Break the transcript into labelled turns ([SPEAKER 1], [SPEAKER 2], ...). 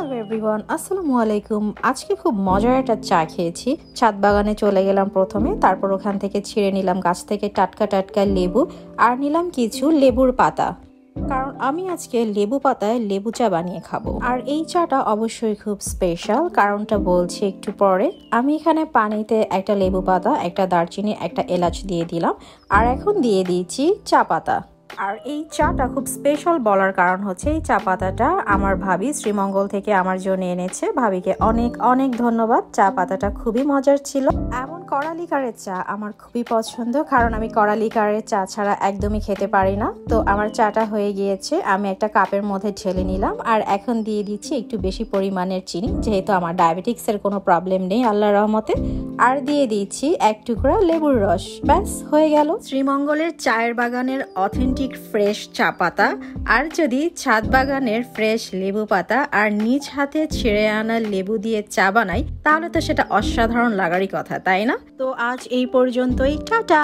[SPEAKER 1] Hello everyone, আসসালামু আলাইকুম। আজকে খুব মজার একটা চা খেয়েছি। ছাদ বাগানে চলে গেলাম প্রথমে, তারপর ওখান থেকে ছিঁড়ে নিলাম গাছ থেকে টাটকা টাটকা লেবু, আর নিলাম কিছু লেবুর পাতা, কারণ আমি আজকে লেবু পাতায় লেবু চা বানিয়ে খাবো। আর এই চাটা অবশ্যই খুব স্পেশাল, কারণটা বলছি একটু পরে। আমি এখানে পানিতে একটা লেবু পাতা, একটা দারচিনি, একটা এলাচ দিয়ে দিলাম, আর এখন দিয়ে দিয়েছি চা পাতা। আর এই চাটা খুব স্পেশাল বলার কারণ হচ্ছে এই চা পাতাটা আমার ভাবি শ্রীমঙ্গল থেকে আমার জন্য এনেছে। ভাবিকে অনেক অনেক ধন্যবাদ। চা পাতাটা খুবই মজার ছিল। এমন কড়া লিকারের চা আমার খুবই পছন্দ, কারণ আমি কড়া লিকারের চা ছাড়া একদমই খেতে পারি না। তো আমার চাটা হয়ে গিয়েছে, আমি একটা কাপের মধ্যে ঢেলে নিলাম, আর এখন দিয়ে দিচ্ছি একটু বেশি পরিমাণের চিনি, যেহেতু আমার ডায়াবেটিক্সের কোনো প্রবলেম নেই আল্লাহর রহমতে। আর দিয়ে দিচ্ছি এক টুকরা লেবুর রস। ব্যাস হয়ে গেল শ্রীমঙ্গলের চায়ের বাগানের অথেন্টিক ফ্রেশ চা পাতা। আর যদি ছাদ বাগানের ফ্রেশ লেবু পাতা আর নিজ হাতে ছিঁড়ে আনা লেবু দিয়ে চা বানাই, তাহলে তো সেটা অসাধারণ লাগারই কথা, তাই না? তো আজ এই পর্যন্তই, টাটা।